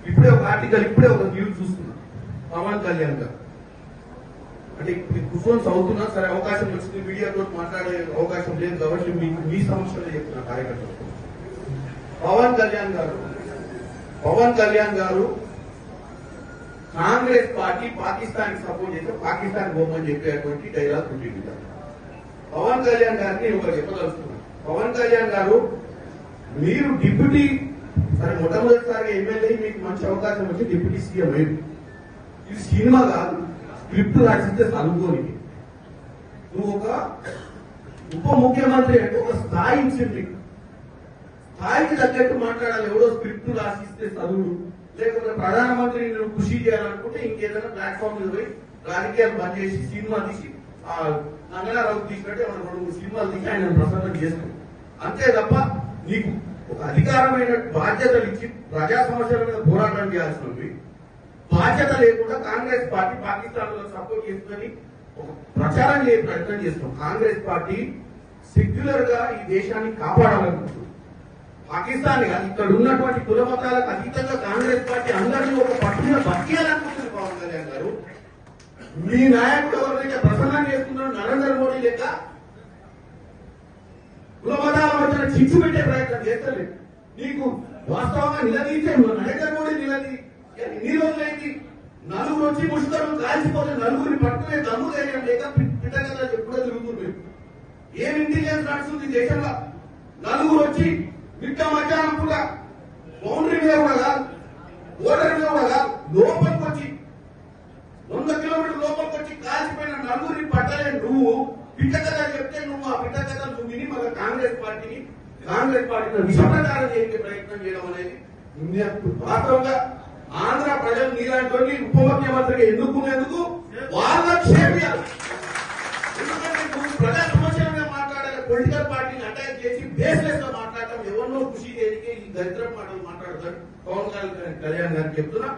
ఇప్పుడే ఒక ఆర్టికల్ ఇప్పుడే ఒక న్యూస్ చూస్తున్నా పవన్ కళ్యాణ్ గారు అంటే కూర్చొని చదువుతున్నా సరే అవకాశం వచ్చింది మీడియాతో మాట్లాడే అవకాశం లేదు కాబట్టి మీకు మీ సమస్యలు చెప్తున్నా కార్యకర్తలు పవన్ కళ్యాణ్ గారు కాంగ్రెస్ పార్టీ పాకిస్తాన్ సపోర్ట్ చేస్తే పాకిస్తాన్ పోమని చెప్పేటువంటి డైలాగ్ ఉంటుంది. పవన్ కళ్యాణ్ గారిని ఒకరు చెప్పదలుచుకున్నారు. పవన్ కళ్యాణ్ గారు మీరు డిప్యూటీ సరే మొట్టమొదటిసారిగా ఎమ్మెల్యే మీకు మంచి అవకాశం వచ్చి డిప్యూటీ సీఎం అయ్యింది. ఇది సినిమా కాదు, స్క్రిప్ట్ రాసిస్తే చదువుకోని. నువ్వు ఒక ఉప ముఖ్యమంత్రి అంటే ఒక స్థాయి ఇచ్చింది, స్థాయికి తగ్గట్టు మాట్లాడాలి. ఎవడో స్క్రిప్ట్ రాసిస్తే చదువుడు, లేకపోతే ప్రధానమంత్రి నువ్వు కృషి చేయాలనుకుంటే ఇంకేదైనా ప్లాట్ఫామ్ మీద పోయి రాజకీయాలు బంద్ చేసి సినిమా తీసి నంగనారావు తీసినట్టే మనం 2-3 సినిమాలు తీసి ఆయన ప్రసన్నం చేస్తాం. అంతే తప్ప నీకు ఒక అధికారమైన బాధ్యతలు ఇచ్చి ప్రజా సమస్యల మీద పోరాటం చేయాల్సినవి బాధ్యత లేకుండా కాంగ్రెస్ పార్టీ పాకిస్తాన్ లో సపోర్ట్ చేస్తుందని ఒక ప్రచారం చేసే ప్రయత్నం చేస్తాం. కాంగ్రెస్ పార్టీ సెక్యులర్ గా ఈ దేశాన్ని కాపాడాలనుకుంటుంది. పాకిస్తాన్ ఇక్కడ ఉన్నటువంటి కుల మతాలకు అతీతంగా కాంగ్రెస్ పార్టీ అందరినీ ఒక పట్టున బతికేయాలనుకుంటుంది. పవన్ కళ్యాణ్ గారు మీ నాయకుడు ఎవరైతే ప్రసన్నం చేస్తున్నారో నరేంద్ర మోడీ లెక్క కుల మతాల మధ్యన చిచ్చు పెట్టే ప్రయత్నం చేస్తలేదు. నీకు వాస్తవంగా నిలదీసే నరేంద్ర మోడీ ఎన్ని రోజులైంది? నలుగురు వచ్చి ముష్కరం కాల్చిపోతే నలుగురిని పట్టుకునే దమ్ము ధైర్యం లేక పిట్టగదా ఎప్పుడో తిరుగుతుంది. ఏం ఇంటెలిజెన్స్ నడుస్తుంది దేశంలో? నలుగురు వచ్చి మిట్ట మధ్యాహ్నం కూడా బౌండరీ మీద కూడా కాదు, ఓటర్ మీద కూడా కాదు, లోపలికి వచ్చి 100 కిలోమీటర్ల లోపలికి వచ్చి కాల్చిపోయిన నలుగురిని పట్టలే. నువ్వు పిట్టకథ చెప్తే నువ్వు ఆ పిట్టకథ నువ్వు విని మళ్ళీ కాంగ్రెస్ పార్టీని విషప్రచారం చేసే ప్రయత్నం చేయడం అనేది వాస్తవంగా ఆంధ్ర ప్రజలు నీలాంటి ఉప ముఖ్యమంత్రిగా ఎన్నుకునేందుకు వాళ్ళ క్షేమియాలి. ఎందుకంటే నువ్వు ప్రజా సమస్యల మీద మాట్లాడాలి, పొలిటికల్ పార్టీని అటాక్ చేసి బేస్లెస్ గా మాట్లాడటం ఎవరినో కృషి చేయడానికి ఈ దరిద్ర మాటలు మాట్లాడతారు. పవన్ కళ్యాణ్ గారికి చెప్తున్నా,